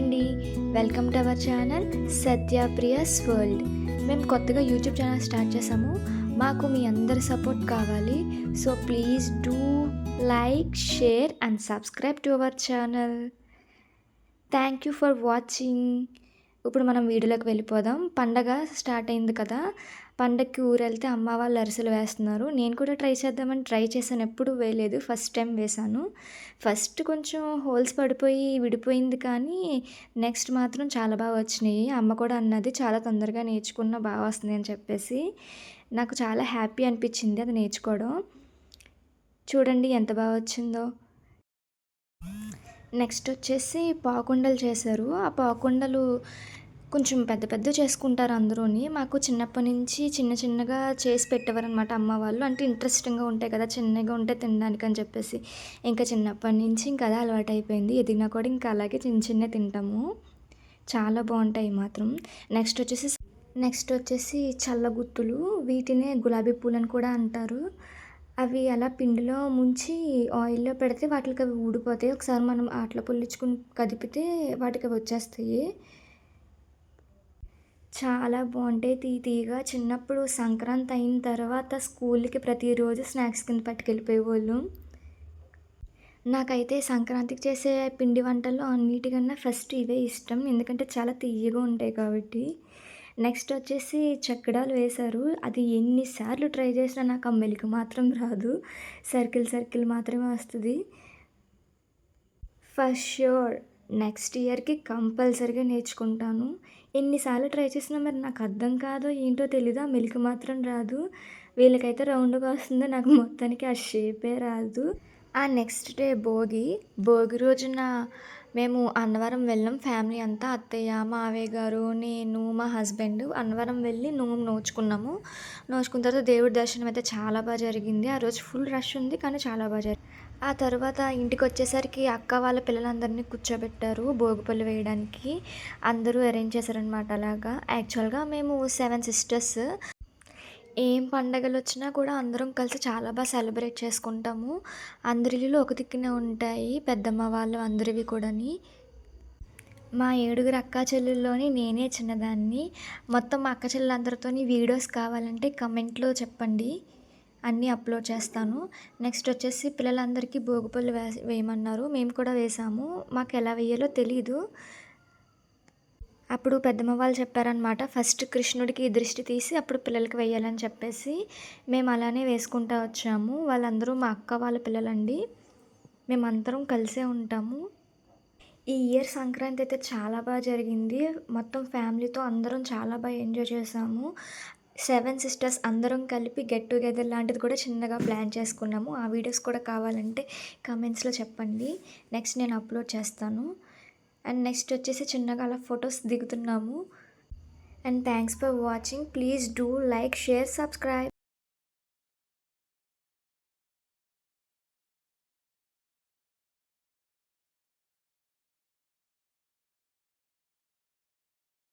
అండి. Welcome to our channel Satyapriya's world. మేము కొత్తగా యూట్యూబ్ ఛానల్ స్టార్ట్ చేసాము. మాకు మీ అందరి సపోర్ట్ కావాలి. So please do like, share and subscribe to our channel. Thank you for watching. ఇప్పుడు మనం వీడియోలోకి వెళ్ళిపోదాం. పండగ స్టార్ట్ అయింది కదా, పండగకి ఊరెళ్తే అమ్మ వాళ్ళు అరిసెలు వేస్తున్నారు. నేను కూడా ట్రై చేద్దామని ట్రై చేశాను, ఎప్పుడు వేయలేదు, ఫస్ట్ టైం వేశాను. ఫస్ట్ కొంచెం హోల్స్ పడిపోయి విడిపోయింది, కానీ నెక్స్ట్ మాత్రం చాలా బాగా వచ్చినాయి. అమ్మ కూడా అన్నది చాలా తొందరగా నేర్చుకున్న బాగా వస్తుంది అని చెప్పేసి. నాకు చాలా హ్యాపీ అనిపించింది అది నేర్చుకోవడం. చూడండి ఎంత బాగా వచ్చిందో. నెక్స్ట్ వచ్చేసి పాకుండలు చేశారు. ఆ పాకుండలు కొంచెం పెద్ద పెద్ద చేసుకుంటారు అందరూని. మాకు చిన్నప్పటి నుంచి చిన్న చిన్నగా చేసి పెట్టేవారనమాట అమ్మ వాళ్ళు. అంటే ఇంట్రెస్టింగ్గా ఉంటాయి కదా, చిన్నగా ఉంటే తినడానికి అని చెప్పేసి. ఇంకా చిన్నప్పటి నుంచి ఇంకా అదే అలవాటు అయిపోయింది. ఎదిగినా కూడా ఇంకా అలాగే చిన్న చిన్న తింటాము. చాలా బాగుంటాయి మాత్రం. నెక్స్ట్ వచ్చేసి చల్లగుత్తులు. వీటినే గులాబీ పూలని కూడా అంటారు. అవి అలా పిండిలో ముంచి ఆయిల్లో పెడితే వాటికి అవి ఊడిపోతాయి. ఒకసారి మనం అట్ల పుల్లించుకుని కదిపితే వాటికి అవి వచ్చేస్తాయి. చాలా బాగుంటాయి తీయగా. చిన్నప్పుడు సంక్రాంతి అయిన తర్వాత స్కూల్కి ప్రతిరోజు స్నాక్స్ కింద పట్టుకెళ్ళిపోయేవాళ్ళు. నాకైతే సంక్రాంతికి చేసే పిండి వంటల్లో అన్నిటికన్నా ఫస్ట్ ఇవే ఇష్టం, ఎందుకంటే చాలా తీయగా ఉంటాయి కాబట్టి. నెక్స్ట్ వచ్చేసి చక్కడాలు వేశారు. అది ఎన్నిసార్లు ట్రై చేసినా నాకు ఆ మెలిక మాత్రం రాదు. సర్కిల్ మాత్రమే వస్తుంది. ఫర్ ష్యూర్ నెక్స్ట్ ఇయర్కి కంపల్సరీగా నేర్చుకుంటాను. ఎన్నిసార్లు ట్రై చేసినా మరి నాకు అర్థం కాదో ఏంటో తెలీదు, ఆ మెలిక మాత్రం రాదు. వీళ్ళకైతే రౌండ్గా వస్తుంది, నాకు మొత్తానికి ఆ షేపే రాదు. ఆ నెక్స్ట్ డే భోగి రోజున మేము అన్నవరం వెళ్ళాం. ఫ్యామిలీ అంతా, అత్తయ్య, మావయ్య గారు, నేను, మా హస్బెండ్ అన్నవరం వెళ్ళి నోచుకున్నాము. నోచుకున్న తర్వాత దేవుడి దర్శనం అయితే చాలా బాగా జరిగింది. ఆ రోజు ఫుల్ రష్ ఉంది, కానీ చాలా బాగా జరిగింది. ఆ తర్వాత ఇంటికి వచ్చేసరికి అక్క వాళ్ళ పిల్లలందరినీ కూర్చోబెట్టారు భోగిపళ్ళు వేయడానికి. అందరూ అరేంజ్ చేశారనమాట. అలాగా యాక్చువల్గా మేము 7 సిస్టర్స్. ఏం పండగలు వచ్చినా కూడా అందరం కలిసి చాలా బాగా సెలబ్రేట్ చేసుకుంటాము. అందరి ఇల్లులు ఒక దిక్కునే ఉంటాయి, పెద్దమ్మ వాళ్ళు అందరివి కూడాని. మా 7 అక్కా చెల్లెల్లోని నేనే చిన్నదాన్ని. మొత్తం మా అక్క చెల్లెలందరితోని వీడియోస్ కావాలంటే కమెంట్లో చెప్పండి, అన్నీ అప్లోడ్ చేస్తాను. నెక్స్ట్ వచ్చేసి పిల్లలందరికీ భోగిపళ్ళు వేయమన్నారు. మేము కూడా వేసాము. మాకు ఎలా వేయాలో తెలీదు. అప్పుడు పెద్దమ్మ వాళ్ళు చెప్పారనమాట, ఫస్ట్ కృష్ణుడికి దృష్టి తీసి అప్పుడు పిల్లలకి వేయాలని చెప్పేసి. మేము అలానే వేసుకుంటూ వచ్చాము. వాళ్ళందరూ మా అక్క వాళ్ళ పిల్లలండి. మేమందరం కలిసే ఉంటాము. ఈ ఇయర్ సంక్రాంతి అయితే చాలా బాగా జరిగింది. మొత్తం ఫ్యామిలీతో అందరం చాలా బాగా ఎంజాయ్ చేసాము. 7 సిస్టర్స్ అందరం కలిపి గెట్ టుగెదర్ లాంటిది కూడా చిన్నగా ప్లాన్ చేసుకున్నాము. ఆ వీడియోస్ కూడా కావాలంటే కమెంట్స్లో చెప్పండి, నెక్స్ట్ నేను అప్లోడ్ చేస్తాను. అండ్ నెక్స్ట్ వచ్చేసి చిన్నగా అలా ఫొటోస్ దిగుతున్నాము. And thanks for watching. Please do like, share, subscribe.